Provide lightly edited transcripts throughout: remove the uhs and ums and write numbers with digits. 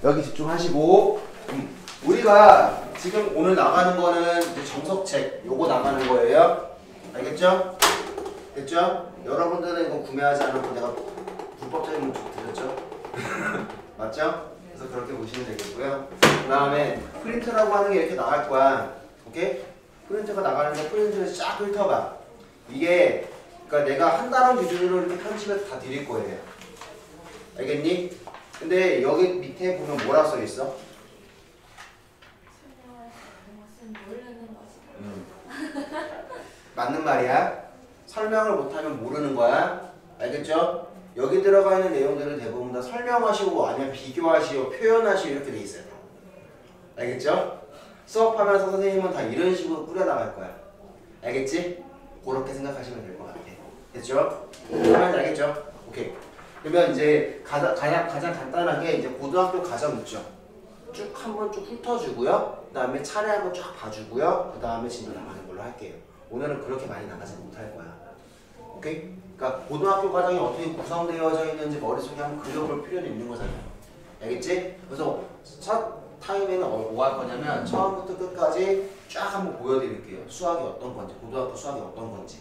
여기 집중하시고 우리가 지금 오늘 나가는 거는 이제 정석책 요거 나가는 거예요. 알겠죠? 됐죠? 여러분들은 이거 구매하지 않았고 내가 불법적인 거 드렸죠? 맞죠? 그래서 그렇게 보시면 되겠고요. 그 다음에 프린트라고 하는 게 이렇게 나갈 거야. 오케이? 프린트가 나가는데 프린트를 쫙 훑어봐. 이게 그러니까 내가 한 단원 기준으로 이렇게 편집해서 다 드릴 거예요. 알겠니? 근데 여기 밑에 보면 뭐라 써 있어? 맞는 말이야. 설명을 못하면 모르는 거야. 알겠죠? 여기 들어가 있는 내용들은 대부분 다 설명하시고 아니면 비교하시고 표현하시고 이렇게 돼 있어요. 알겠죠? 수업하면서 선생님은 다 이런 식으로 꾸려나갈 거야. 알겠지? 그렇게 생각하시면 될 것 같아. 됐죠? 그러면 알겠죠? 오케이. 그러면 이제 가장 간단하게 이제 고등학교 과정 있죠? 쭉 한번 쭉 훑어주고요. 그 다음에 차례 한번 쫙 봐주고요. 그 다음에 진도 나가는 걸로 할게요. 오늘은 그렇게 많이 나가지 못할 거야. 오케이? 그러니까 고등학교 과정이 어떻게 구성되어져 있는지 머릿속에 한번 그려볼 필요는 있는 거잖아요. 알겠지? 그래서 첫 타임에는 뭐 할 거냐면 처음부터 끝까지 쫙 한번 보여드릴게요. 수학이 어떤 건지, 고등학교 수학이 어떤 건지.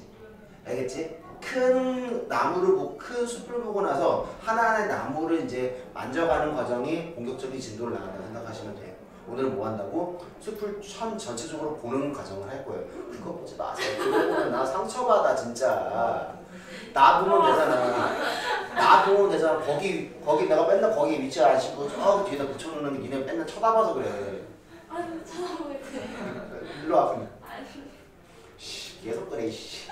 알겠지? 큰 나무를 보고, 큰 숲을 보고 나서 하나하나의 나무를 이제 만져가는 과정이 본격적인 진도를 나간다고 생각하시면 돼요. 오늘은 뭐 한다고? 숲을 전체적으로 보는 과정을 할 거예요. 그거 보지 마세요. 그거 보면 나 상처받아 진짜. 나 보면 되잖아. 나 보면 되잖아. 거기 내가 맨날 거기 위치 아시고 저 뒤에다 붙여놓는 게 니네 맨날 쳐다봐서 그래. 아니 쳐다보게 돼. 일로 와 그냥. 계속 그래 씨.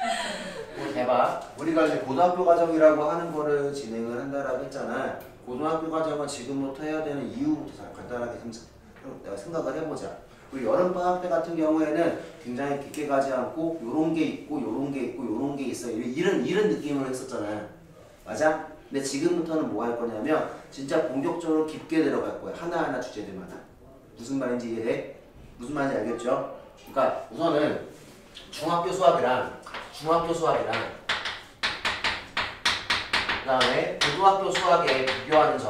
해봐. 우리가 이제 고등학교 과정이라고 하는 거를 진행을 한다라고 했잖아. 고등학교 과정은 지금부터 해야 되는 이유부터 간단하게 내가 생각을 해보자. 우리 여름방학 때 같은 경우에는 굉장히 깊게 가지 않고 요런 게 있고 요런 게 있고 요런 게 있어 이런 느낌으로 했었잖아. 맞아? 근데 지금부터는 뭐 할 거냐면 진짜 본격적으로 깊게 들어갈 거야. 하나하나 주제들마다. 무슨 말인지 이해돼? 무슨 말인지 알겠죠? 그러니까 우선은 중학교 수학이랑 그 다음에 고등학교 수학에 비교하는 점,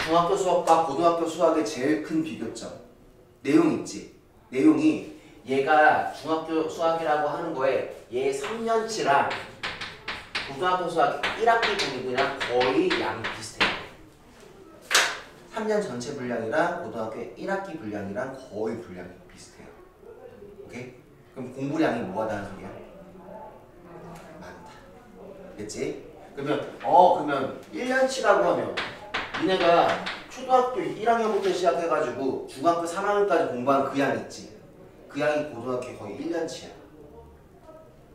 중학교 수학과 고등학교 수학의 제일 큰 비교점 내용 있지? 내용이 얘가 중학교 수학이라고 하는 거에 얘 3년치랑 고등학교 수학 1학기 분위기랑 거의 양이 비슷해요. 3년 전체 분량이랑 고등학교 1학기 분량이랑 거의 분량이 비슷해요. 오케이? 그럼 공부량이 뭐가 다른 소리야? 많다. 됐지? 그러면 1년치라고 하면 니네가 초등학교 1학년부터 시작해가지고 중학교 3학년까지 공부한 그 양 있지? 그 양이 고등학교 거의 1년치야.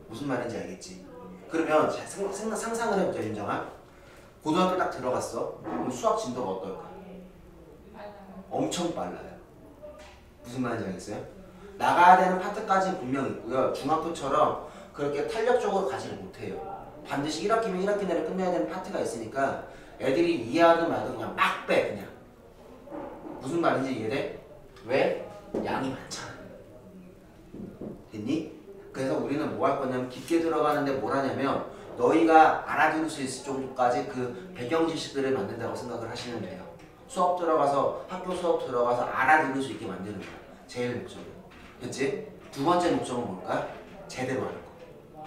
무슨 말인지 알겠지? 그러면 상상을 해보자 윤정아. 고등학교 딱 들어갔어. 그럼 수학 진도가 어떨까? 엄청 빨라요. 무슨 말인지 알겠어요? 나가야 되는 파트까지는 분명히 있고요. 중학교처럼 그렇게 탄력적으로 가지를 못해요. 반드시 1학기면 1학기 내로 끝내야 되는 파트가 있으니까 애들이 이해하든 말든 그냥 막 빼 그냥. 무슨 말인지 이해돼? 왜? 양이 많잖아. 됐니? 그래서 우리는 뭐 할 거냐면 깊게 들어가는데 뭘 하냐면 너희가 알아들을 수 있을 정도까지 그 배경 지식들을 만든다고 생각을 하시면 돼요. 수업 들어가서 학교 수업 들어가서 알아들을 수 있게 만드는 거야. 제일 목적은. 됐지? 두 번째 목적은 뭘까? 제대로 하는 거.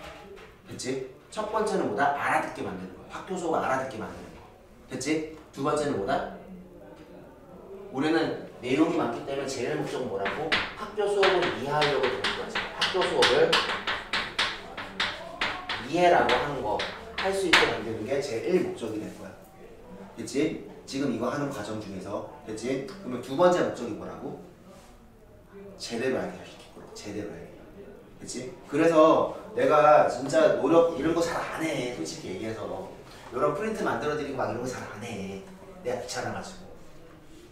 됐지? 첫 번째는 뭐다? 알아듣게 만드는 거. 학교 수업을 알아듣게 만드는 거. 됐지? 두 번째는 뭐다? 우리는 내용이 많기 때문에 제일 목적은 뭐라고? 학교 수업을 이해하려고 되는 거지. 학교 수업을 이해라고 하는 거 할 수 있게 만드는 게 제일 목적이 될 거야. 됐지? 지금 이거 하는 과정 중에서. 됐지? 그러면 두 번째 목적이 뭐라고? 제대로 알게 시킬 거라고. 제대로 알게. 됐지? 그래서 내가 진짜 노력 이런 거 잘 안 해. 솔직히 얘기해서. 이런 프린트 만들어 드리고 막 이런 거 잘 안 해. 내가 귀찮아가지고.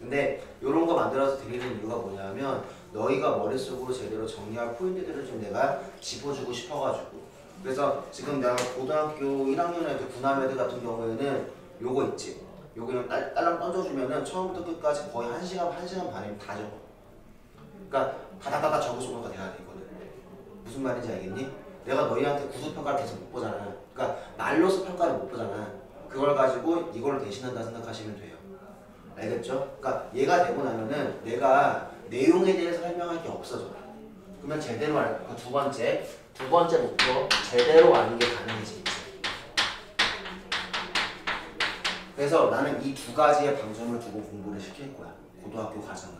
근데 이런 거 만들어서 드리는 이유가 뭐냐면 너희가 머릿속으로 제대로 정리할 포인트들을 좀 내가 짚어주고 싶어가지고. 그래서 지금 내가 고등학교 1학년 애들, 9남 애들 같은 경우에는 요거 있지. 요거 그냥 딸랑 던져주면은 처음부터 끝까지 거의 1시간 반이면 다 적어. 그러니까 다다다다 적어주고가 돼야 되거든. 무슨 말인지 알겠니? 내가 너희한테 구수평가를 계속 못 보잖아. 그러니까 말로서 평가를 못 보잖아. 그걸 가지고 이걸 대신한다 생각하시면 돼요. 알겠죠? 그러니까 얘가 되고 나면은 내가 내용에 대해서 설명할 게 없어져. 그러면 제대로 두 번째 목표 제대로 아는 게 가능해지겠지. 그래서 나는 이 두 가지의 방점을 두고 공부를 시킬 거야. 고등학교 과정은.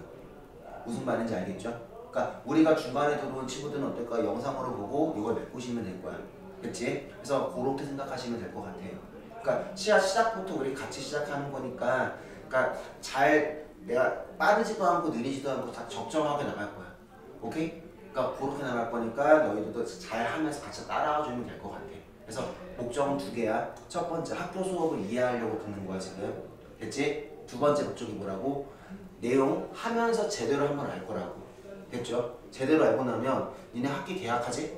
무슨 말인지 알겠죠? 그러니까 우리가 중간에 들어온 친구들은 어떨까? 영상으로 보고 이걸 메꾸시면 될 거야. 그치? 그래서 그렇게 생각하시면 될 것 같아요. 그러니까 시작부터 우리 같이 시작하는 거니까 그러니까 내가 빠르지도 않고 느리지도 않고 다 적정하게 나갈 거야. 오케이? 그러니까 그렇게 나갈 거니까 너희들도 잘 하면서 같이 따라와 주면 될 것 같아. 그래서 목적은 두 개야. 첫 번째 학교 수업을 이해하려고 듣는 거야 지금. 됐지? 두 번째 목적이 뭐라고? 내용 하면서 제대로 한번 알 거라고. 됐죠? 제대로 알고 나면 니네 학기 개학하지?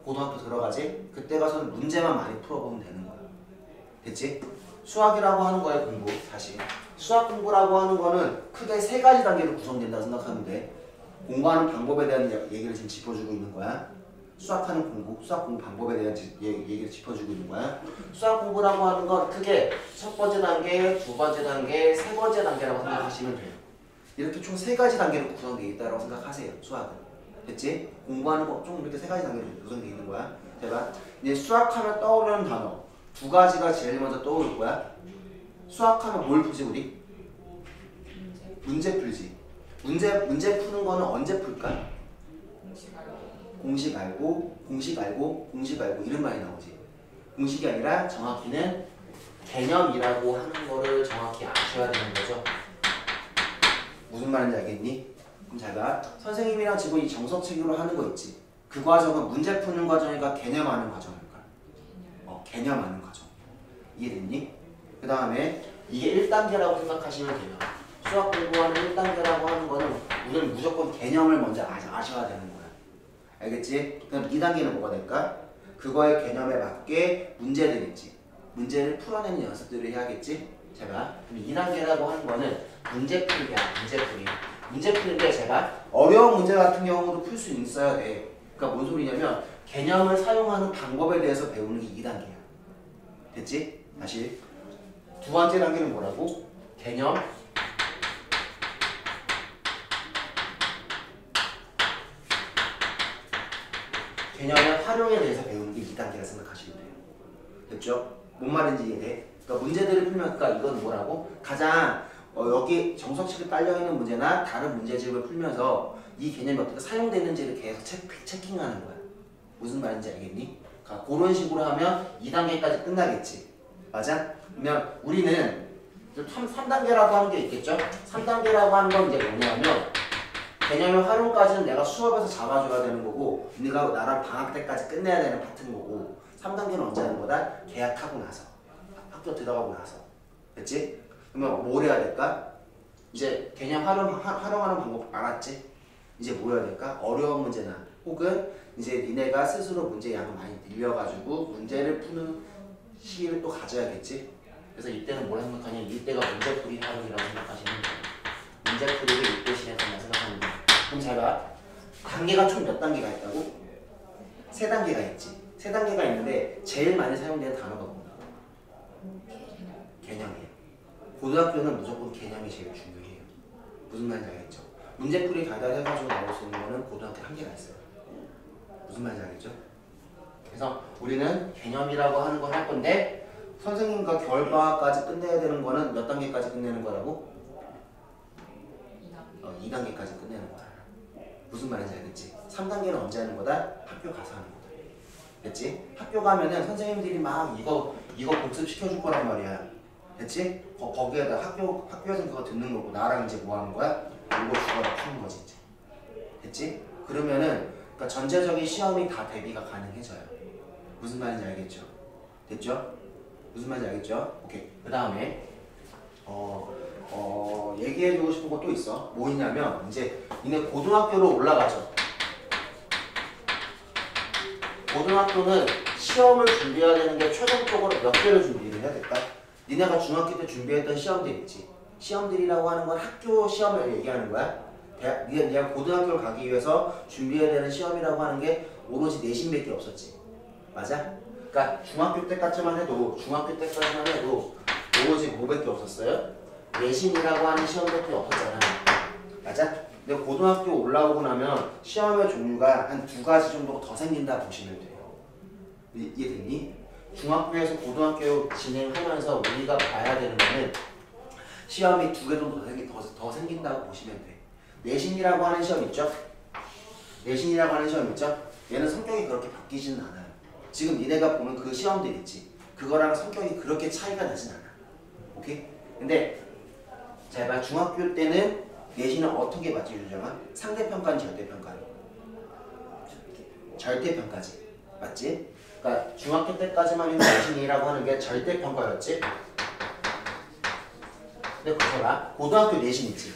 고등학교 들어가지? 그때 가서는 문제만 많이 풀어보면 되는 거야. 됐지? 수학이라고 하는 거야 공부. 사실 수학 공부라고 하는 거는 크게 세 가지 단계로 구성된다 생각하면 돼. 공부하는 방법에 대한 얘기를 지금 짚어주고 있는 거야. 수학하는 공부, 수학 공부 방법에 대한 얘기를 짚어주고 있는 거야. 수학 공부라고 하는 건 크게 첫 번째 단계, 두 번째 단계, 세 번째 단계라고 생각하시면 돼요. 이렇게 총 세 가지 단계로 구성되어 있다고 생각하세요. 수학은. 됐지? 공부하는 거 좀 이렇게 세 가지 단계로 구성되어 있는 거야. 제가 이제 수학하면 떠오르는 단어 두 가지가 제일 먼저 떠오를 거야. 수학하면 뭘 풀지 우리? 문제 풀지. 문제 푸는 거는 언제 풀까? 공식 알고 이런 말이 나오지. 공식이 아니라 정확히는 개념이라고 하는 거를 정확히 아셔야 되는 거죠. 무슨 말인지 알겠니? 그럼 잘 봐. 선생님이랑 지금 이 정석책으로 하는 거 있지. 그 과정은 문제 푸는 과정이니까 개념하는 과정일까? 개념하는 과정. 이해됐니? 그 다음에 이게 1단계라고 생각하시면 돼요. 수학 공부하는 1단계라고 하는 거는 우리는 무조건 개념을 먼저 아셔야 되는 거야. 알겠지? 그럼 2단계는 뭐가 될까? 그거의 개념에 맞게 문제들 있지. 문제를 풀어내는 연습들을 해야겠지? 제가 그럼 2단계라고 하는 거는 문제 풀기야. 문제 푸는데 제가 어려운 문제 같은 경우도 풀 수 있어야 돼. 그러니까 뭔 소리냐면 개념을 사용하는 방법에 대해서 배우는 게 2단계야. 됐지? 다시 두 번째 단계는 뭐라고? 개념의 활용에 대해서 배우는 게 2단계라 생각하시면 돼요. 됐죠? 뭔 말인지 이해돼? 그러니까 문제들을 풀면 그러니까 이건 뭐라고? 가장 여기 정석식에 깔려있는 문제나 다른 문제집을 풀면서 이 개념이 어떻게 사용되는지를 계속 체킹하는 거야. 무슨 말인지 알겠니? 그러니까 그런 식으로 하면 2단계까지 끝나겠지. 맞아? 그러면 우리는 3단계라고 하는 게 있겠죠? 3단계라고 하는 건 이제 뭐냐면 개념의 활용까지는 내가 수업에서 잡아줘야 되는 거고 네가 나랑 방학 때까지 끝내야 되는 파트인 거고 3단계는 언제 하는 거다? 개학하고 나서 학교 들어가고 나서 됐지? 그러면 뭘 해야 될까? 이제 개념 활용하는 방법 알았지? 이제 뭐 해야 될까? 어려운 문제나 혹은 이제 니네가 스스로 문제 양을 많이 늘려가지고 문제를 푸는 시기를 또 가져야겠지? 그래서 이때는 뭘 생각하냐면 이때가 문제풀이 활용이라고 생각하시면 돼요. 문제풀이를 이때 시작한다 생각하면 돼요. 그럼 제가 단계가 총 몇 단계가 있다고? 3단계가 있지. 3단계가 있는데 제일 많이 사용되는 단어가 뭐야? 개념이에요. 고등학교는 무조건 개념이 제일 중요해요. 무슨 말인지 알겠죠? 문제풀이 달달 해가지고 나올 수 있는 거는 고등학교 한계가 있어요. 무슨 말인지 알겠죠? 그래서 우리는 개념이라고 하는 걸 할 건데 선생님과 겨울방학까지 끝내야 되는 거는 몇 단계까지 끝내는 거라고? 2단계까지 끝내는 거야. 무슨 말인지 알겠지? 3단계는 언제 하는 거다? 학교 가서 하는 거다. 됐지? 학교 가면은 선생님들이 막 이거 복습시켜줄 거란 말이야. 됐지? 거기에다 학교에서 그거 듣는 거고 나랑 이제 뭐 하는 거야? 이거 죽어라 푸는 거지 이제. 됐지? 그러면은 그러니까 전체적인 시험이 다 대비가 가능해져요. 무슨 말인지 알겠죠? 됐죠? 무슨 말인지 알겠죠? 오케이. 그 다음에 얘기해주고 싶은 거 또 있어. 뭐 있냐면 이제 니네 고등학교로 올라가죠. 고등학교는 시험을 준비해야 되는 게 최종적으로 몇 개를 준비를 해야 될까? 니네가 중학교 때 준비했던 시험들 있지. 시험들이라고 하는 건 학교 시험을 얘기하는 거야. 네가 고등학교를 가기 위해서 준비해야 되는 시험이라고 하는 게 오로지 내신밖에 없었지. 맞아? 그러니까 중학교 때까지만 해도 오로지 뭐밖에 없었어요? 내신이라고 하는 시험밖에 없었잖아. 맞아? 근데 고등학교 올라오고 나면 시험의 종류가 한 2가지 정도가 더 생긴다 보시면 돼요. 이해됐니? 중학교에서 고등학교 진행하면서 우리가 봐야 되는 거는 시험이 2개 정도 더 생긴다고 보시면 돼. 내신이라고 하는 시험 있죠? 얘는 성격이 그렇게 바뀌지는 않아요. 지금 니네가 보는 그 시험들 있지? 그거랑 성격이 그렇게 차이가 나진 않아. 오케이? 근데 잘 봐. 중학교 때는 내신은 어떻게 맞지, 유정아? 상대평가는 절대평가는? 절대평가지. 맞지? 그러니까 중학교 때까지만 있는 내신이라고 하는 게 절대평가였지? 근데 그거 봐. 고등학교 내신 있지?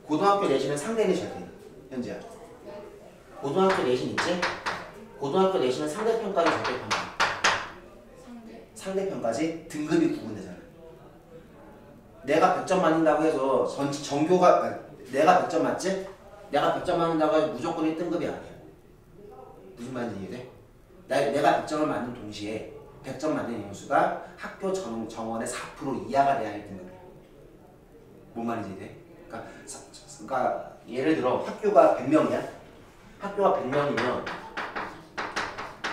고등학교 내신은 상대니 절대니? 현재야. 고등학교 내신 있지? 고등학교 내신은 상대평가니 절대평가? 상대평가지? 등급이 구분되잖아. 내가 100점 맞는다고 해서 전교가 내가 100점 맞지? 내가 100점 맞는다고 해서 무조건 1등급이 아니야. 무슨 말인지 이해돼? 내가 100점을 맞는 동시에 100점 맞는 인수가 학교 정원의 4% 이하가 돼야 1등급이야. 뭔 말인지 이해돼? 그러니까 예를 들어 학교가 100명이야? 학교가 100명이면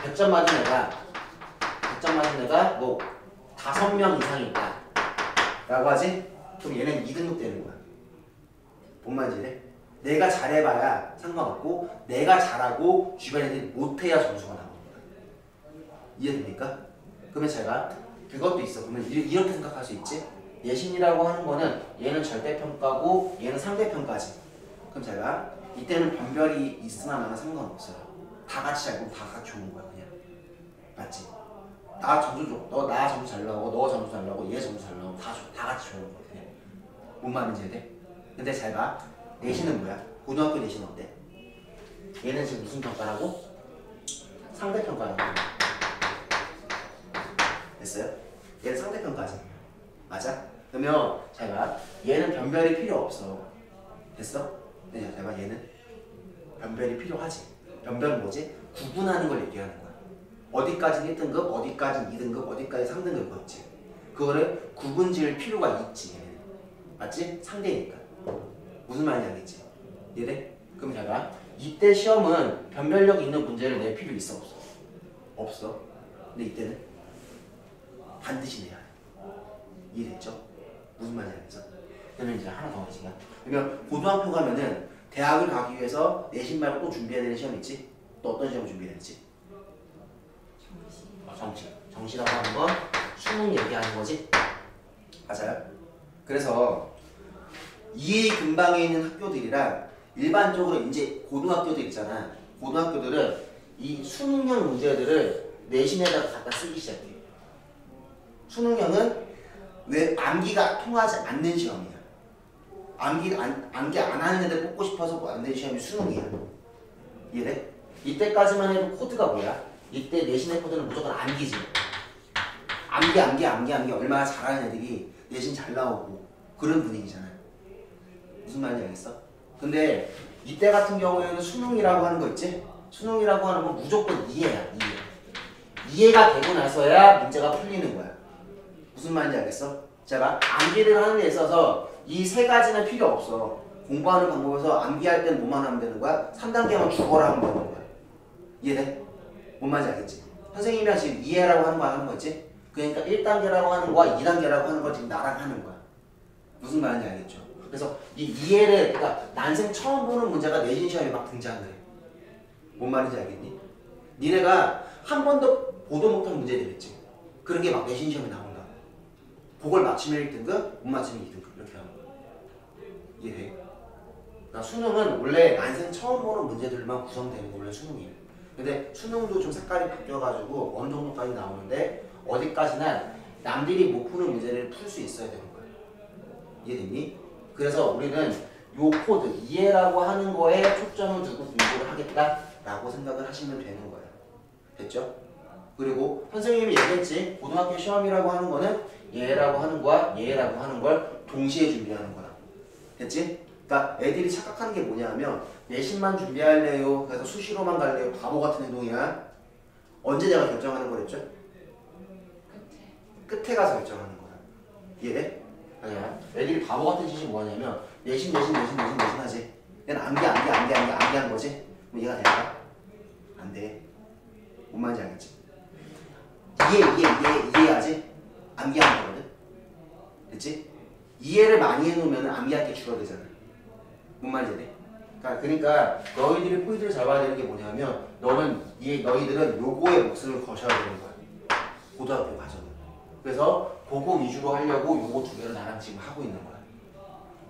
100점 맞은 애가 뭐 5명 이상이 있다 라고 하지? 그럼 얘는 2등급 되는 거야. 뭔 말인지 이해돼? 내가 잘해봐야 상관없고 내가 잘하고 주변 애들이 못해야 점수가 나오는 거야. 이해됩니까? 그러면 제가 그것도 있어. 그러면 이렇게 생각할 수 있지? 내신이라고 하는 거는 얘는 절대평가고 얘는 상대평가지. 그럼 제가 이때는 변별이 있으나 마나 상관없어요. 다 같이 잘 보면 다 같이 좋은 거야 그냥. 맞지? 나 점수 줘. 나 점수 잘 나오고 너 점수 잘 나오고 얘 점수 잘 나오고 다 같이 좋은 거야 그냥. 뭔 말인지 이해돼? 근데 잘 봐. 내신은 뭐야? 고등학교 내신 어때? 얘는 지금 무슨 평가라고? 상대평가라고. 됐어요? 얘는 상대평가지. 맞아? 그러면 잘 봐. 얘는 변별이 필요 없어. 됐어? 네, 잘 봐. 얘는 변별이 필요하지. 변별은 뭐지? 구분하는 걸 얘기하는 거야. 어디까지는 1등급, 어디까지는 2등급, 어디까지 3등급 그렇지. 그거를 구분 지을 필요가 있지. 얘는. 맞지? 상대니까. 무슨 말인지 알겠지? 이해돼? 그럼 잘 봐. 이때 시험은 변별력 있는 문제를 낼 필요 있어 없어? 없어. 근데 이때는 반드시 내야 해. 이해됐죠? 무슨 말인지 알겠어? 그러면 이제 하나 더 하시냐? 그러면 고등학교 가면은 대학을 가기 위해서 내신 말고 또 준비해야 되는 시험 있지? 또 어떤 시험 준비해야 되지? 정시라고 하는 건 수능 얘기하는 거지? 맞아요? 그래서 이 근방에 있는 학교들이랑 일반적으로 이제 고등학교들 있잖아. 고등학교들은 이 수능형 문제들을 내신에다가 갖다 쓰기 시작해. 수능형은 왜 암기가 통하지 않는 시험이야. 암기 안 하는 애들 뽑고 싶어서 만든 시험이 수능이야. 이해돼? 이때까지만 해도 코드가 뭐야? 이때 내신의 코드는 무조건 암기지. 암기 얼마나 잘하는 애들이 내신 잘 나오고 그런 분위기잖아. 무슨 말인지 알겠어? 근데 이때 같은 경우에는 수능이라고 하는 거 있지? 수능이라고 하는 건 무조건 이해야. 이해가 되고 나서야 문제가 풀리는 거야. 무슨 말인지 알겠어? 제가 암기를 하는 데 있어서 이 3가지는 필요 없어. 공부하는 방법에서 암기할 땐 뭐만 하면 되는 거야? 3단계만 죽어라 하면 되는 거야. 이해돼? 뭔 말인지 알겠지? 선생님이랑 지금 이해라고 하는 거 있지? 그러니까 1단계라고 하는 거와 2단계라고 하는 거 지금 나랑 하는 거야. 무슨 말인지 알겠죠? 그래서 이 이해를 그러니까 난생 처음 보는 문제가 내신 시험에 막 등장을 해. 뭔 말인지 알겠니? 니네가 한 번도 보도 못한 문제들 있지? 그런 게 막 내신 시험에 나온다. 그걸 맞히면 1등급, 못 맞히면 2등급 이렇게 하는 거야. 이해돼? 그러니까 수능은 원래 난생 처음 보는 문제들만 구성되는 게 원래 수능이에요. 근데 수능도 좀 색깔이 바뀌어가지고 어느 정도까지 나오는데 어디까지나 남들이 못 푸는 문제를 풀 수 있어야 되는 거야. 이해됐니? 그래서 우리는 요 코드, 이해라고 하는 거에 초점을 두고 공부를 하겠다라고 생각을 하시면 되는 거예요. 됐죠? 그리고 선생님이 얘기했지. 고등학교 시험이라고 하는 거는 얘라고 하는 거와 얘라고 하는 걸 동시에 준비하는 거야. 됐지? 그러니까 애들이 착각하는 게 뭐냐면 내신만 준비할래요. 그래서 수시로만 갈래요. 바보 같은 행동이야. 언제 내가 결정하는 거랬죠? 끝에 가서 결정하는 거야. 이해돼? 아니야. 애들이 바보 같은 짓이 뭐냐면 내신 하지. 얘는 암기한 거지. 그럼 얘가 될까? 안 돼. 뭔 말인지 알겠지? 이해하지? 암기하는 거거든. 됐지? 이해를 많이 해놓으면 암기할 게 줄어들잖아. 뭔 말인지 돼? 그러니까 너희들이 포인트를 잡아야 되는 게 뭐냐면 너희들은 요거에 목숨을 거셔야 되는 거야. 고등학교 과정은. 그래서 그거 위주로 하려고 요거 두 개를 나랑 지금 하고 있는 거야.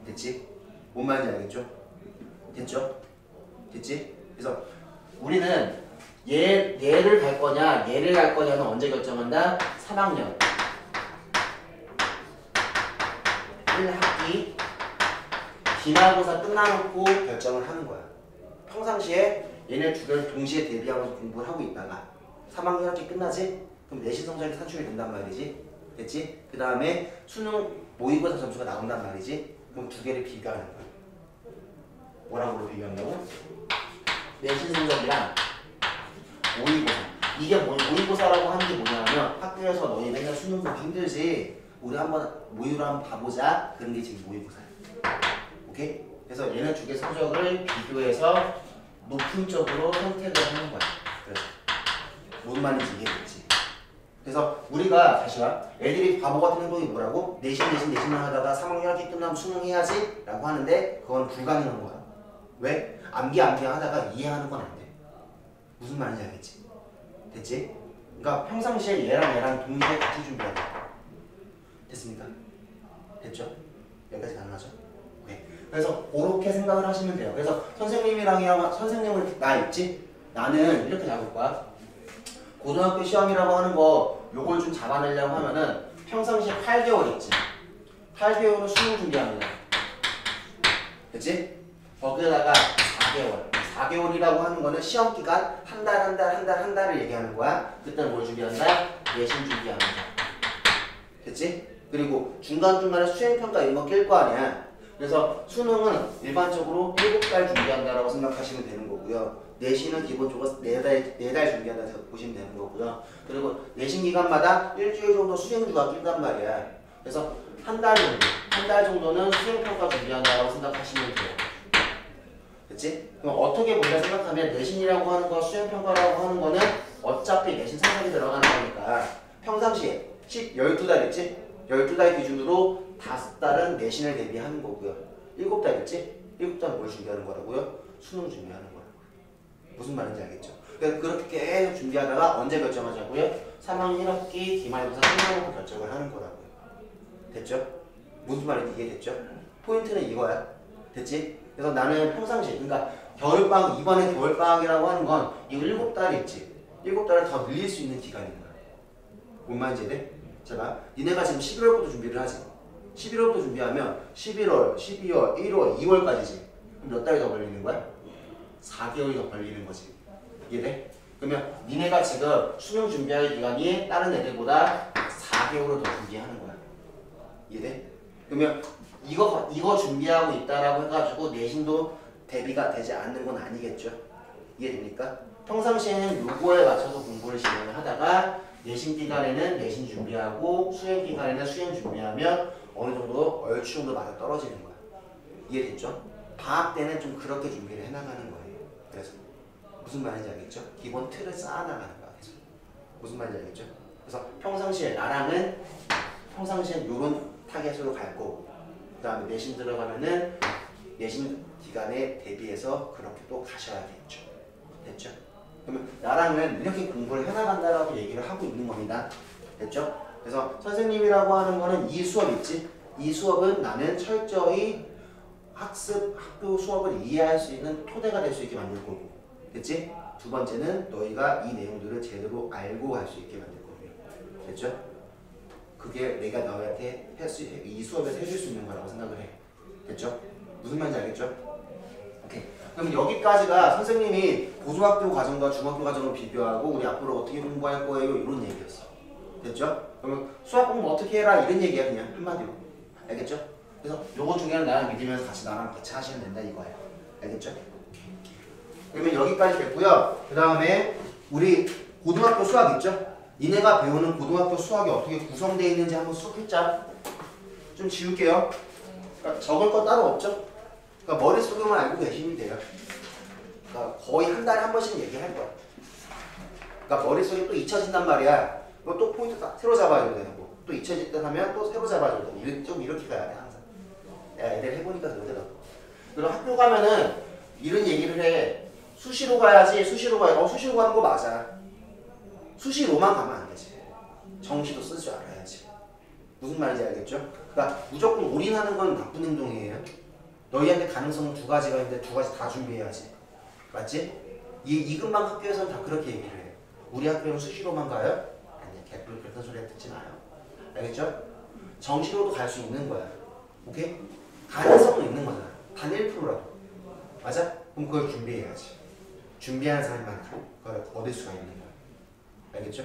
됐지? 뭔 말인지 알겠죠? 됐죠? 됐지? 그래서 우리는 얘를 갈 거냐 얘를 갈 거냐는 언제 결정한다? 3학년 1학기 기말고사 끝나놓고 결정을 하는 거야. 평상시에 얘네 두 개를 동시에 대비하면서 공부를 하고 있다가 3학년 학기 끝나지? 그럼 내신 성적이 산출이 된단 말이지. 됐지? 그 다음에 수능 모의고사 점수가 나온단 말이지. 그럼 두 개를 비교하는 거야. 뭐랑 비교한다고? 내신 성적이랑 모의고사. 이게 모의고사라고 하는 게 뭐냐면 학교에서 너희 맨날 수능 보기 힘들지. 우리 한번 모의로 한번 봐보자. 그런 게 지금 모의고사야. 오케이? 그래서 얘네 두 개 성적을 비교해서 높은 쪽으로 선택을 하는 거야. 그래서 뭔 말인지 이해됐지? 그래서 우리가 다시 봐. 애들이 바보 같은 행동이 뭐라고? 내신만 하다가 3학년 학기 끝나면 수능 해야지? 라고 하는데 그건 불가능한 거야. 왜? 암기 하다가 이해하는 건 안 돼. 무슨 말인지 알겠지? 됐지? 그러니까 평상시에 얘랑 동시에 같이 준비해야 돼. 됐습니까? 됐죠? 여기까지 가능하죠? 네. 그래서 그렇게 생각을 하시면 돼요. 그래서 선생님을 나 있지? 나는 이렇게 잡을 거야. 고등학교 시험이라고 하는 거 요걸 좀 잡아내려고 하면은 평상시에 8개월 있지? 8개월은 수능 준비합니다. 됐지? 거기에다가 4개월. 4개월이라고 하는 거는 시험 기간 한 달을 얘기하는 거야. 그때는 뭘 준비한다? 내신 준비하는 거야. 됐지? 그리고 중간중간에 수행평가 이런 거 낄 거 아니야. 그래서 수능은 일반적으로 7달 준비한다라고 생각하시면 되는 거고요. 내신은 기본적으로 4달 준비한다고 보시면 되는 거고요. 그리고 내신 기간마다 일주일 정도 수행주가 낀단 말이야. 그래서 한 달 정도는 수행평가 준비한다라고 생각하시면 돼요. 그치? 그럼 어떻게 보냐 생각하면 내신이라고 하는 거, 수행평가라고 하는 거는 어차피 내신 성적이 들어가는 거니까 평상시에 12달 있지? 12달 기준으로 5달은 내신을 대비하는 거고요. 7달 있지? 7달은 뭘 준비하는 거라고요? 수능 준비하는 거라고요. 무슨 말인지 알겠죠? 그러니까 그렇게 계속 준비하다가 언제 결정하자고요? 3학년 1학기 기말고사 끝나고 결정을 하는 거라고요. 됐죠? 무슨 말인지 이해됐죠? 포인트는 이거야. 됐지? 그래서 나는 평상시, 그러니까 겨울방학, 이번에 겨울방학이라고 하는 건 이거 7달이 있지? 7달을 더 늘릴 수 있는 기간인 거야. 뭔 말인지 이해돼? 제가 니네가 지금 11월부터 준비를 하지. 11월부터 준비하면 11월, 12월, 1월, 2월까지지. 그럼 몇 달이 더 걸리는 거야? 4개월이 더 걸리는 거지. 이해돼? 그러면 니네가 지금 수능 준비할 기간이 다른 애들보다 4개월을 더 준비하는 거야. 이해돼? 그러면 이거 준비하고 있다라고 해가지고 내신도 대비가 되지 않는 건 아니겠죠? 이해됩니까? 평상시에는 요거에 맞춰서 공부를 진행을 하다가 내신 기간에는 내신 준비하고 수행 기간에는 수행 준비하면 어느 정도 얼추 정도 맞아 떨어지는 거야. 이해됐죠? 방학 때는 좀 그렇게 준비를 해나가는 거예요. 그래서 무슨 말인지 알겠죠? 기본 틀을 쌓아나가는 거야. 그래서 무슨 말인지 알겠죠? 그래서 평상시에 나랑은 평상시엔 요런 타겟으로 갈 거고 그 다음에 내신 들어가면은 내신 기간에 대비해서 그렇게 또 가셔야겠죠. 됐죠? 그러면 나랑은 이렇게 공부를 해나간다라고 얘기를 하고 있는 겁니다. 됐죠? 그래서 선생님이라고 하는 거는 이 수업 있지? 이 수업은 나는 철저히 학교 수업을 이해할 수 있는 토대가 될 수 있게 만들 거고 됐지? 두 번째는 너희가 이 내용들을 제대로 알고 갈 수 있게 만들 거고요. 됐죠? 그게 내가 너희한테 이 수업에서 해줄 수 있는 거라고 생각을 해. 됐죠? 무슨 말인지 알겠죠? 오케이. 그럼 여기까지가 선생님이 고등학교 과정과 중학교 과정을 비교하고 우리 앞으로 어떻게 공부할 거예요 이런 얘기였어. 됐죠? 그러면 수학 공부 어떻게 해라 이런 얘기야 그냥 한마디로. 알겠죠? 그래서 요거 중에는 나랑 믿으면서 같이 나랑 같이 하시면 된다 이거예요. 알겠죠? 그러면 여기까지 됐고요. 그 다음에 우리 고등학교 수학 있죠? 니네가 배우는 고등학교 수학이 어떻게 구성되어 있는지 한번 쑥 읽자. 좀 지울게요. 그러니까 적을 거 따로 없죠? 그러니까 머릿속에만 알고 계시면 돼요. 그러니까 거의 한 달에 한 번씩 얘기할 거야. 그러니까 머릿속에 또 잊혀진단 말이야. 이거 또 포인트 딱 새로 잡아줘야 되고, 또 잊혀질 듯 하면 또 새로 잡아줘야 되고, 좀 이렇게 가야 돼 항상. 내가 애들 해보니까 그러더라고. 그리고 학교 가면은 이런 얘기를 해. 수시로 가야지. 수시로 가야. 수시로 가는 거 맞아. 수시로만 가면 안 되지. 정시도 쓸 줄 알아야지. 무슨 말인지 알겠죠? 그러니까 무조건 올인하는 건 나쁜 행동이에요. 너희한테 가능성은 두 가지가 있는데 두 가지 다 준비해야지. 맞지? 이 근방 학교에서는 다 그렇게 얘기를 해요. 우리 학교는 수시로만 가요? 아니야. 개뿔 그런 소리 듣지 마요. 알겠죠? 정시로도 갈 수 있는 거야. 오케이? 가능성은 있는 거잖아. 단 1%라도. 맞아? 그럼 그걸 준비해야지. 준비하는 사람만 그걸 얻을 수가 있는 거야. 알겠죠?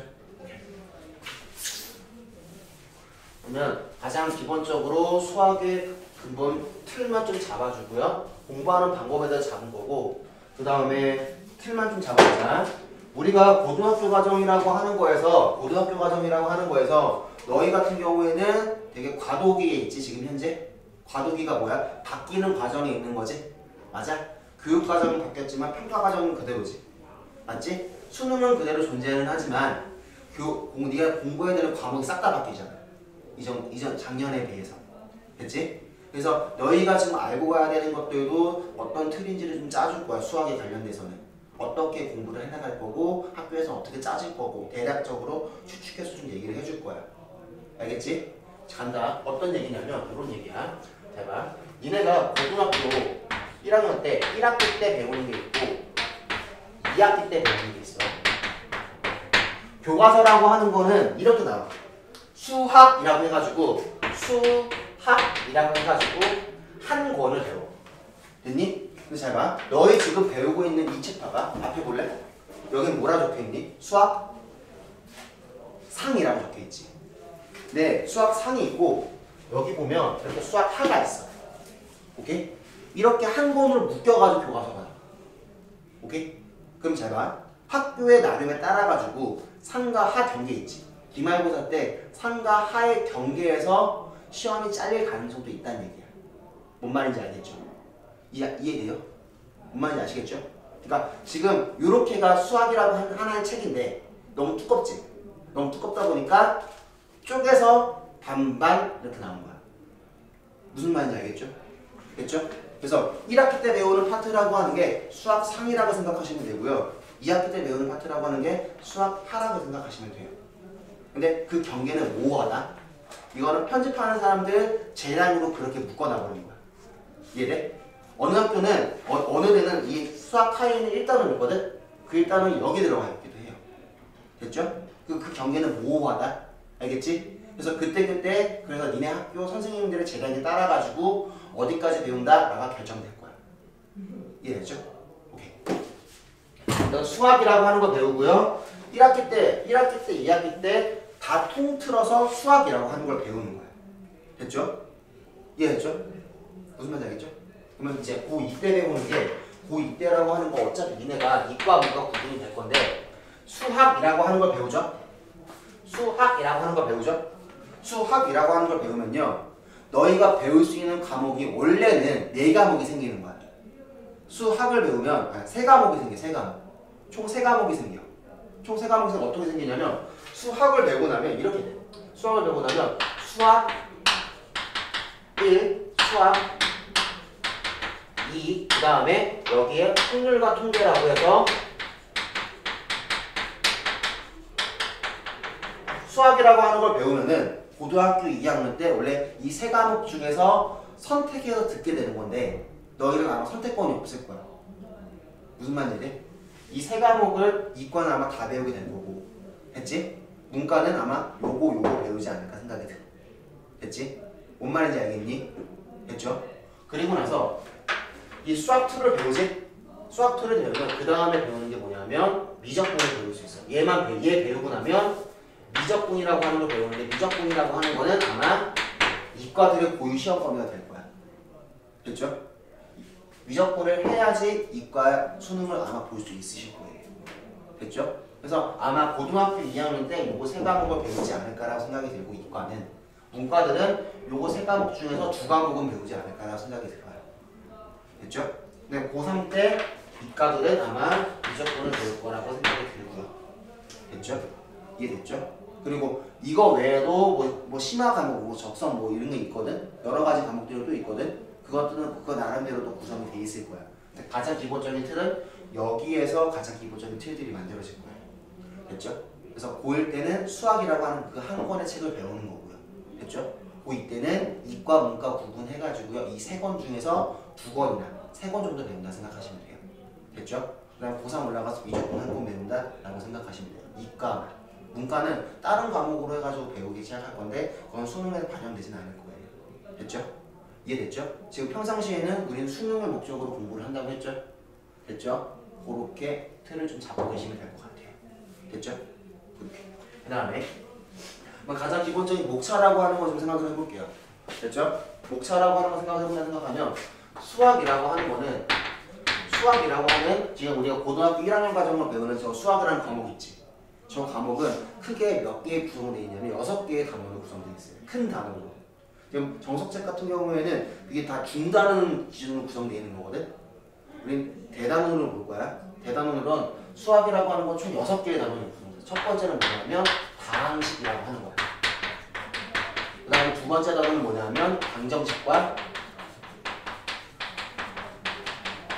그러면 가장 기본적으로 수학의 근본 틀만 좀 잡아주고요. 공부하는 방법에 대해서 잡은 거고, 그 다음에 틀만 좀 잡아보자. 우리가 고등학교 과정이라고 하는 거에서 너희 같은 경우에는 되게 과도기에 있지. 지금 현재 과도기가 뭐야? 바뀌는 과정에 있는 거지. 맞아? 교육 과정은 바뀌었지만 평가 과정은 그대로지. 맞지? 수능은 그대로 존재는 하지만 네가 공부해야 되는 과목이 싹 다 바뀌잖아. 이전 작년에 비해서. 됐지? 그래서 너희가 지금 알고 가야 되는 것들도 어떤 틀인지를 좀 짜줄 거야. 수학에 관련돼서는. 어떻게 공부를 해나갈 거고, 학교에서 어떻게 짜질 거고, 대략적으로 추측해서 좀 얘기를 해줄 거야. 알겠지? 간다. 어떤 얘기냐면 이런 얘기야. 잘 봐. 니네가 고등학교 1학년 때 1학기 때 배우는 게 있고 2학기 때 배우는 게 있어. 교과서라고 하는 거는 이렇게 나와. 수학이라고 해가지고 한 권을 배워. 됐니? 근데 잘 봐. 너희 지금 배우고 있는 이 책 봐봐. 앞에 볼래? 여기 뭐라 적혀있니? 수학 상이라고 적혀있지. 네, 수학 상이 있고 여기 보면 이렇게 수학 하가 있어. 오케이? 이렇게 한 권을 묶여가지고 교과서가 나와. 오케이? 그럼 잘 봐. 학교의 나름에 따라가지고 상과 하 경계 있지. 기말고사 때 상과 하의 경계에서 시험이 잘릴 가능성도 있다는 얘기야. 뭔 말인지 알겠죠? 이해돼요? 뭔 말인지 아시겠죠? 그러니까 지금 요렇게가 수학이라고 하나의 책인데 너무 두껍지? 너무 두껍다 보니까 쪼개서 반반 이렇게 나온 거야. 무슨 말인지 알겠죠? 됐죠? 그래서 1학기 때 배우는 파트라고 하는 게 수학 상이라고 생각하시면 되고요. 2학기 때 배우는 파트라고 하는 게 수학 하라고 생각하시면 돼요. 근데 그 경계는 모호하다. 이거는 편집하는 사람들 재량으로 그렇게 묶어놔버린 거야. 이해돼? 어느 학교는 어느 데는 이 수학 하에 있는 1단원 있거든? 그 1단원이 여기 들어가 있기도 해요. 됐죠? 그 경계는 모호하다. 알겠지? 그래서 그때 그래서 니네 학교 선생님들의 재량에 따라가지고 어디까지 배운다? 라가 결정될 거야. 이해됐죠? 오케이. 일단 수학이라고 하는 거 배우고요. 1학기 때, 2학기 때 다 통틀어서 수학이라고 하는 걸 배우는 거야. 됐죠? 이해됐죠? 무슨 말인지 알겠죠? 그러면 이제 고2 때 배우는 게 고2 때라고 하는 거 어차피 니네가 이과 문과 구분이 될 건데 수학이라고 하는 걸 배우죠? 수학이라고 하는 걸 배우면요. 너희가 배울 수 있는 과목이 원래는 4과목이 생기는 거야. 수학을 배우면 3과목이 생겨. 3과목. 총 3과목이 생겨. 총 3과목이 생겨. 어떻게 생기냐면 수학을 배우고 나면 이렇게 돼. 수학을 배우고 나면 수학 1, 수학 2, 그 다음에 여기에 확률과 통계라고 해서 수학이라고 하는 걸 배우면은 고등학교 2학년 때 원래 이 3과목 중에서 선택해서 듣게 되는 건데 너희는 아마 선택권이 없을 거야. 무슨 말인지 돼? 이 3과목을 이과는 아마 다 배우게 될 거고. 됐지? 문과는 아마 요거 배우지 않을까 생각이 들어. 됐지? 뭔 말인지 알겠니? 됐죠? 그리고 나서 이 수학 2를 배우지? 수학 2를 배우면 그 다음에 배우는 게 뭐냐면 미적분을 배울 수 있어. 얘 배우고 나면 미적분이라고 하는 걸 배우는데 미적분이라고 하는 거는 아마 이과들의 고유 시험 범위가 될 거야. 됐죠? 미적분을 해야지 이과 수능을 아마 볼 수 있으실 거예요. 됐죠? 그래서 아마 고등학교 2학년 때 요거 세 과목을 배우지 않을까라고 생각이 들고 이과는 문과들은 요거 세 과목 중에서 두 과목은 배우지 않을까라고 생각이 들어요. 됐죠? 근데 고3 때 이과들은 아마 무조건을 배울 거라고 생각이 들고요. 됐죠? 이해됐죠? 그리고 이거 외에도 뭐 심화 과목, 뭐 적성 뭐 이런 게 있거든. 여러 가지 과목들이 또 있거든. 그것들은 그거 나름대로 또 구성이 돼 있을 거야. 근데 가장 기본적인 틀은 여기에서 가장 기본적인 틀들이 만들어질 거야. 됐죠? 그래서 고1 때는 수학이라고 하는 그 한 권의 책을 배우는 거고요. 됐죠? 고2 때는 이과, 문과 구분해가지고요. 이 세 권 중에서 두 권이나 세 권 정도 배운다 생각하시면 돼요. 됐죠? 그 다음 고3 올라가서 무조건 한 권 배운다 라고 생각하시면 돼요. 이과, 문과는 다른 과목으로 해가지고 배우기 시작할 건데 그건 수능에 반영되진 않을 거예요. 됐죠? 이해됐죠? 지금 평상시에는 우리는 수능을 목적으로 공부를 한다고 했죠? 됐죠? 그렇게 틀을 좀 잡고 계시면 될 것 같아요. 됐죠? 그렇게. 그 다음에 가장 기본적인 목차라고 하는 거 좀 생각을 해볼게요. 됐죠? 목차라고 하는 거 생각하면 수학이라고 하는 지금 우리가 고등학교 1학년 과정으로 배우는 저 수학이라는 과목 있지? 저 과목은 크게 몇 개의 구성으로 되어 있냐면 6개의 단원으로 구성되어 있어요. 큰 단원으로. 지금 정석책 같은 경우에는 그게 다 중단원 기준으로 구성되어 있는 거거든? 우린 대단원으로 볼 거야. 대단원으로는 수학이라고 하는 건 총 6개의 단원으로 구성돼요. 첫 번째는 뭐냐면 다항식이라고 하는 거야. 그 다음에 두 번째 단원은 뭐냐면 방정식과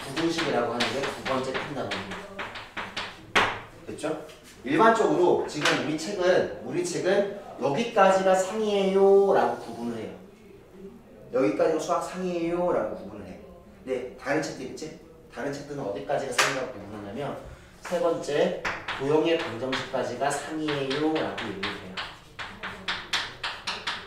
부등식이라고 하는 게 두 번째 큰 단원입니다. 됐죠? 일반적으로 지금 우리 책은 여기까지가 상이에요 라고 구분을 해요. 여기까지가 수학 상이에요 라고 구분을 해. 근데 다른 책들 있지? 다른 책들은 어디까지가 상이라고 구분하냐면 세 번째 도형의 방정식까지가 상이에요 라고 얘기를 해요.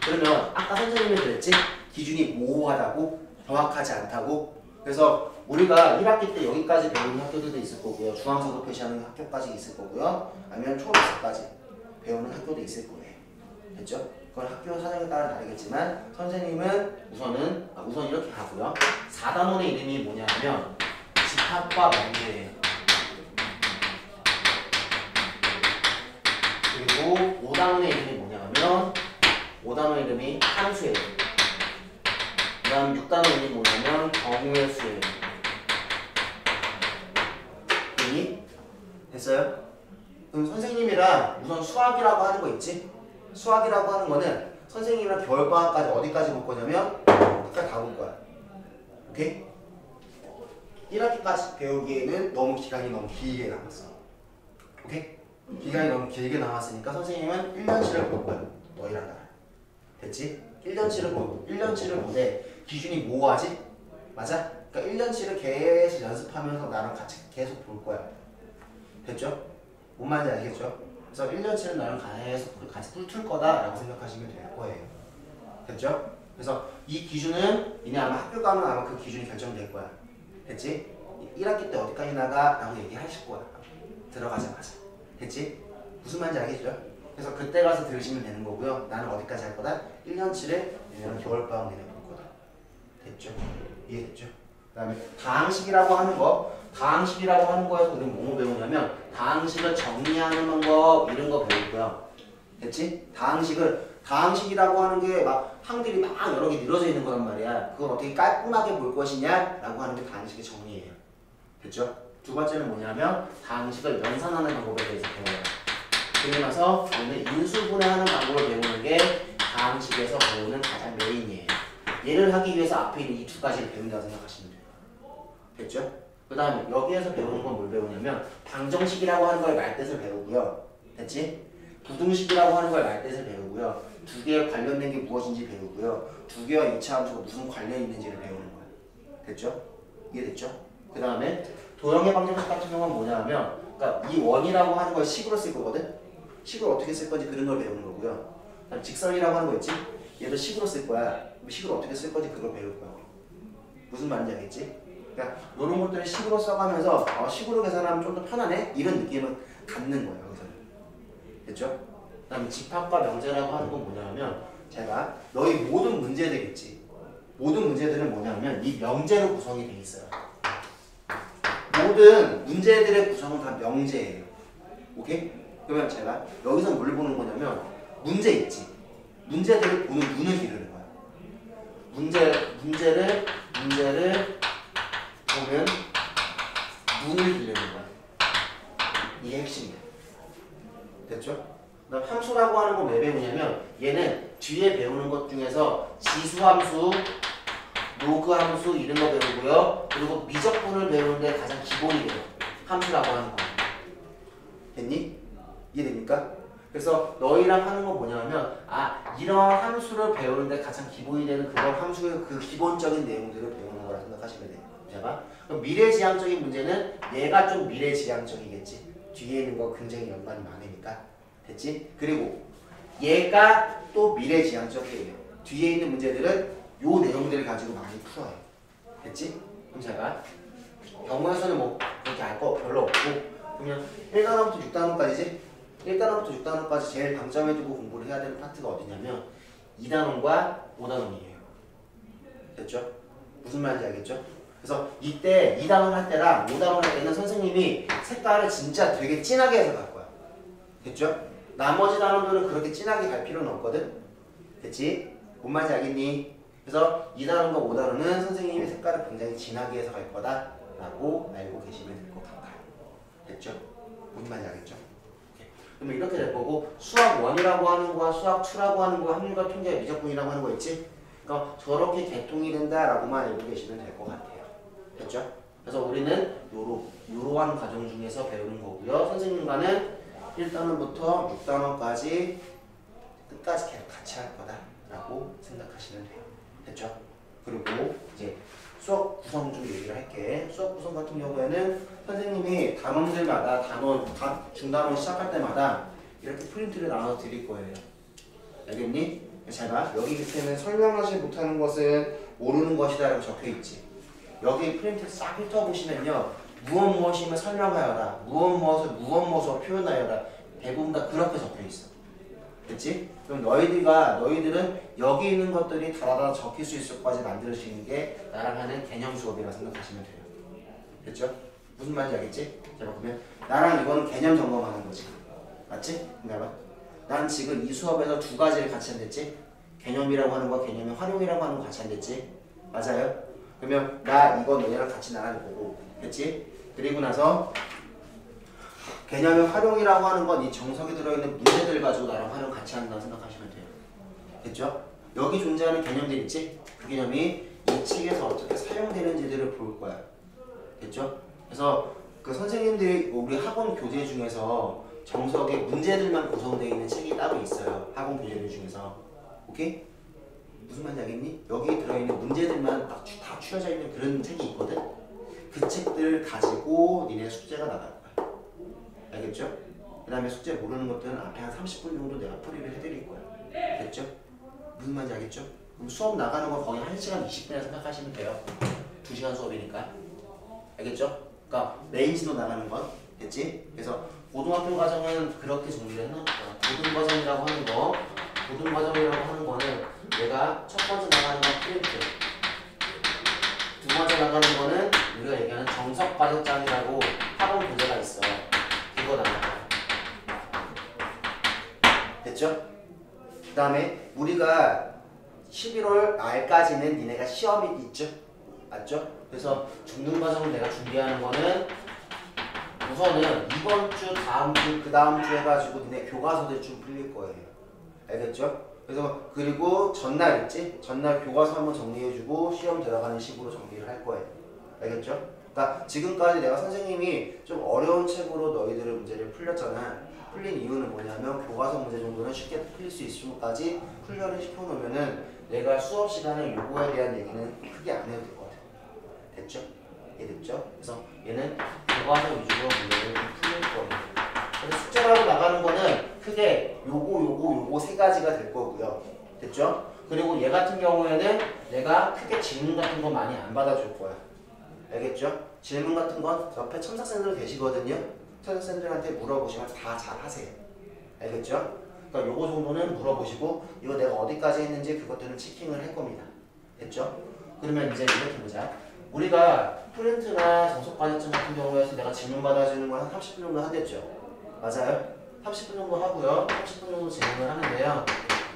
그러면 아까 선생님이 그랬지? 기준이 모호하다고? 정확하지 않다고? 그래서 우리가 1학기 때 여기까지 배우는 학교들도 있을 거고요. 중앙사고 표시하는 학교까지 있을 거고요. 아니면 초록색까지 배우는 학교도 있을 거예요. 됐죠? 그건 학교 사정에 따라 다르겠지만 선생님은 우선 이렇게 하고요. 4단원의 이름이 뭐냐면 집합과 명제예요. 그리고 5단원의 이름이 뭐냐면 5단원의 이름이 함수예요. 그 다음 6단원 이름이 뭐냐면 경우의 수예요. 됐어요? 그럼 선생님이랑 우선 수학이라고 하는 거 있지? 수학이라고 하는 거는 선생님이랑 겨울방학까지 어디까지 볼 거냐면 끝까지 다 볼 거야. 오케이? 1학기까지 배우기에는 기간이 너무 길게 남았어. 오케이? 기간이 너무 길게 남았으니까 선생님은 1년치를 볼 거야. 너희랑 나랑. 됐지? 1년치를 보되 기준이 모호하지? 맞아? 그러니까 1년치를 계속 연습하면서 나랑 같이 계속 볼 거야. 됐죠? 뭔 말인지 알겠죠? 그래서 1년치는 나랑 계속 같이 풀 거다라고 생각하시면 될 거예요. 됐죠? 그래서 이 기준은 니네 아마 학교 가면 아마 그 기준이 결정될 거야. 됐지? 1학기 때 어디까지 나가? 라고 얘기하실 거야. 들어가자마자. 됐지? 무슨 말인지 알겠죠? 그래서 그때 가서 들으시면 되는 거고요. 나는 어디까지 할 거다? 1년치를 니네는 겨울방학 내내 볼 거다. 됐죠? 이해됐죠? 그 다음에 다항식이라고 하는 거에서 우리는 뭐뭐 배우냐면 다항식을 정리하는 방법 이런 거 배울 거야. 됐지? 다항식이라고 하는 게 막 항들이 막 여러 개 늘어져 있는 거란 말이야. 그걸 어떻게 깔끔하게 볼 것이냐 라고 하는 게 다항식의 정리예요. 됐죠? 두 번째는 뭐냐면 다항식을 연산하는 방법에 대해서 배워요. 그러고 나서 오늘 인수분해하는 방법을 배우는 게 다항식에서 배우는 가장 메인이에요. 얘를 하기 위해서 앞에 있는 이 두 가지를 배운다고 생각하시면 돼요. 됐죠? 그 다음에 여기에서 배우는 건 뭘 배우냐면 방정식이라고 하는 걸 말뜻을 배우고요. 됐지? 부등식이라고 하는 걸 말뜻을 배우고요. 두 개에 관련된 게 무엇인지 배우고요. 두 개와 이차함수가 무슨 관련이 있는지를 배우는 거예요. 됐죠? 이해됐죠? 그 다음에 도형의 방정식 같은 경우는 뭐냐면 그러니까 이 원이라고 하는 걸 식으로 쓸 거거든? 식을 어떻게 쓸 건지 그런 걸 배우는 거고요. 그다음 직선이라고 하는 거 있지? 얘도 식으로 쓸 거야. 식을 어떻게 쓸 건지 그걸 배울 거야. 무슨 말인지 알겠지? 그러니까 이런 것들을 식으로 써가면서 식으로 계산하면 좀 더 편하네? 이런 느낌을 갖는 거예요. 여기서는. 됐죠? 그 다음에 집합과 명제라고 하는 건 뭐냐면 제가 너희 모든 문제들 있지? 모든 문제들은 뭐냐면 이 명제로 구성이 돼 있어요. 모든 문제들의 구성은 다 명제예요. 오케이? 그러면 제가 여기서 뭘 보는 거냐면 문제 있지. 문제들을 보는 눈을 기르는 거야. 문제를 보면 눈을 기르는 거야. 이게 핵심이야. 됐죠? 그다음 함수라고 하는 건 왜 배우냐면 얘는 뒤에 배우는 것 중에서 지수함수, 로그함수 이런 거 배우고요. 그리고 미적분을 배우는데 가장 기본이 돼요. 함수라고 하는 거. 됐니? 이해됩니까? 그래서 너희랑 하는 건 뭐냐면 이런 함수를 배우는데 가장 기본이 되는 그런 함수의 그 기본적인 내용들을 배우는 거라 생각하시면 돼요. 제가 그럼 미래지향적인 문제는 얘가 좀 미래지향적이겠지. 뒤에 있는 거 굉장히 연관이 많으니까. 됐지? 그리고 얘가 또 미래지향적이에요. 뒤에 있는 문제들은 요 내용들을 가지고 많이 풀어요. 됐지? 그럼 제가 경우에서는 뭐 그렇게 알 거 별로 없고 그러면 1단원부터 6단원까지지? 1단원부터 6단원까지 제일 방점해두고 공부를 해야 되는 파트가 어디냐면 2단원과 5단원이에요. 됐죠? 무슨 말인지 알겠죠? 그래서 이때 2단원 할 때랑 5단원 할 때는 선생님이 색깔을 진짜 되게 진하게 해서 갈 거야. 됐죠? 나머지 단원들은 그렇게 진하게 갈 필요는 없거든? 됐지? 뭔 말인지 알겠니? 그래서 2단원과 5단원은 선생님이 색깔을 굉장히 진하게 해서 갈 거다 라고 알고 계시면 될 것 같아요. 됐죠? 무슨 말인지 알겠죠? 그러면 이렇게 될 거고 수학 1이라고 하는 거와 수학 2라고 하는 거 확률과 통계 미적분이라고 하는 거 있지? 그러니까 저렇게 개통이 된다라고만 알고 계시면 될 것 같아요. 됐죠? 그래서 우리는 요러한 과정 중에서 배우는 거고요. 선생님과는 1단원부터 6단원까지 끝까지 계속 같이 할 거다라고 생각하시면 돼요. 됐죠? 그리고 이제 수업 구성 좀 얘기를 할게. 수업 구성 같은 경우에는 선생님이 단원들마다 각 중단원 시작할 때마다 이렇게 프린트를 나눠 드릴 거예요. 알겠니? 제가 여기 밑에는 설명하지 못하는 것은 모르는 것이다 라고 적혀 있지. 여기 프린트 싹 훑어보시면요. 무엇이면 설명하여라. 무엇을 표현하여라. 대부분 다 그렇게 적혀 있어. 됐지? 그럼 너희들은 여기 있는 것들이 다다다 적힐 수 있을 것까지 만들 수 있는 게 나랑 하는 개념 수업이라 생각하시면 돼요. 됐죠? 무슨 말인지 알겠지? 자, 보면 나랑 이거는 개념 점검하는 거지. 맞지? 그러니까 난 지금 이 수업에서 두 가지를 같이 한댔지? 개념이라고 하는 거, 개념의 활용이라고 하는 거 같이 한댔지? 맞아요? 그러면 나 이거 너희랑 같이 나가는 거고. 됐지? 그리고 나서 개념의 활용이라고 하는 건 이 정석에 들어있는 문제들 가지고 나랑 활용 같이 한다고 생각하시면 돼요. 됐죠? 여기 존재하는 개념들 있지? 그 개념이 이 책에서 어떻게 사용되는지들을 볼 거야. 됐죠? 그래서 그 선생님들이 우리 학원 교재 중에서 정석의 문제들만 구성되어 있는 책이 따로 있어요. 학원 교재들 중에서. 오케이? 무슨 말인지 알겠니? 여기 들어있는 문제들만 다 추려져 있는 그런 책이 있거든? 그 책들 가지고 니네 숙제가 나갈 거야. 알겠죠? 그 다음에 숙제 모르는 것들은 앞에 한 30분 정도 내가 풀이를 해드릴 거야. 됐죠? 무슨 말인지 알겠죠? 그럼 수업 나가는 거 거의 1시간 20분이라 생각하시면 돼요. 2시간 수업이니까. 알겠죠? 그러니까 메인 진도 나가는 건 됐지? 그래서 고등학교 과정은 그렇게 정리를 해놓은 거야. 고등과정이라고 하는 거는 얘가 첫 번째 나가는 건 프린트, 두 번째 나가는 거는 우리가 얘기하는 정석 과정장이라고 학원 교재가 있어. 그거 나갈 거야. 됐죠? 그 다음에 우리가 11월 말까지는 니네가 시험이 있죠? 맞죠? 그래서 중등 과정을 내가 준비하는 거는 우선은 이번 주, 다음 주, 그 다음 주 해가지고 니네 교과서들 좀 풀릴 거예요. 알겠죠? 그래서 그리고 전날 있지? 전날 교과서 한번 정리해주고 시험 들어가는 식으로 정리를 할 거예요. 알겠죠? 그러니까 지금까지 내가 선생님이 좀 어려운 책으로 너희들의 문제를 풀렸잖아. 풀린 이유는 뭐냐면 교과서 문제 정도는 쉽게 풀릴 수 있을 정도까지 훈련을 시켜놓으면은 내가 수업 시간에 요거에 대한 얘기는 크게 안 해도 될 것 같아. 됐죠? 이해됐죠? 그래서 얘는 교과서 위주로 문제를 풀릴 거예요. 그래서 숙제라고 나가는 거는 크게 요거 세 가지가 될 거고요. 됐죠? 그리고 얘 같은 경우에는 내가 크게 질문 같은 거 많이 안 받아줄 거야. 알겠죠? 질문 같은 건 옆에 첨삭생들 계시거든요. 첨삭생들한테 물어보시면 다 잘 하세요. 알겠죠? 그러니까 요거 정도는 물어보시고 이거 내가 어디까지 했는지 그것들은 체킹을 할 겁니다. 됐죠? 그러면 이제 이렇게 보자. 우리가 프린트나 정석 과정증 같은 경우에서 내가 질문 받아주는 걸 한 30분 정도 하겠죠? 맞아요? 30분 정도 하고요. 30분 정도 진행을 하는데요.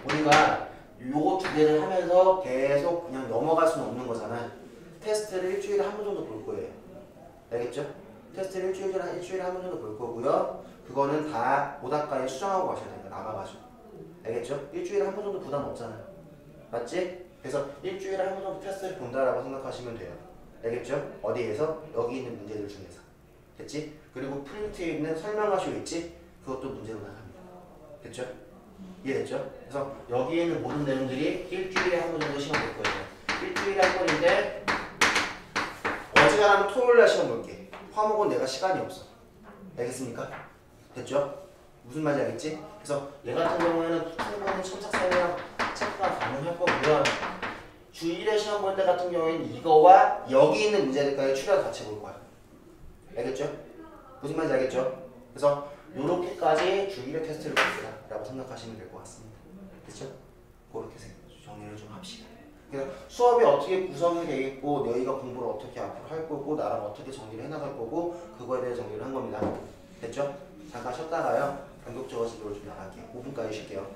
우리가 요거 두 개를 하면서 계속 그냥 넘어갈 수는 없는 거잖아. 테스트를 일주일에 한 번 정도 볼 거예요. 알겠죠? 테스트를 일주일에 한 번 정도 볼 거고요. 그거는 다 오답가에 수정하고 가셔야 됩니다. 나가가지고. 알겠죠? 일주일에 한 번 정도 부담 없잖아요. 맞지? 그래서 일주일에 한 번 정도 테스트를 본다라고 생각하시면 돼요. 알겠죠? 어디에서? 여기 있는 문제들 중에서. 됐지? 그리고 프린트에 있는 설명하시고 있지? 그것도 문제로 나갑니다. 됐죠? 이해됐죠? 그래서 여기에 있는 모든 내용들이 일주일에 한 번 정도 시간 볼 거예요. 일주일에 한 번인데 어지간하면 토요일날 시험 볼게. 화목은 내가 시간이 없어. 알겠습니까? 됐죠? 무슨 말인지 알겠지? 그래서 얘 같은 경우에는 충분히 첨삭설명 체크가 가능할 거고요. 주 1회 시험 볼 때 같은 경우에는 이거와 여기 있는 문제들까지 추려 같이 볼 거야. 알겠죠? 무슨 말인지 알겠죠? 그래서 요렇게까지 주 1회 테스트를 볼 거라고 생각하시면 될 것 같습니다. 됐죠? 그렇게 정리를 좀 합시다. 그래서 수업이 어떻게 구성이 되겠고 너희가 공부를 어떻게 앞으로 할 거고 나랑 어떻게 정리를 해나갈 거고 그거에 대해 정리를 한 겁니다. 됐죠? 잠깐 쉬었다가요. 본격적으로 좀 나갈게요. 5분까지 쉴게요.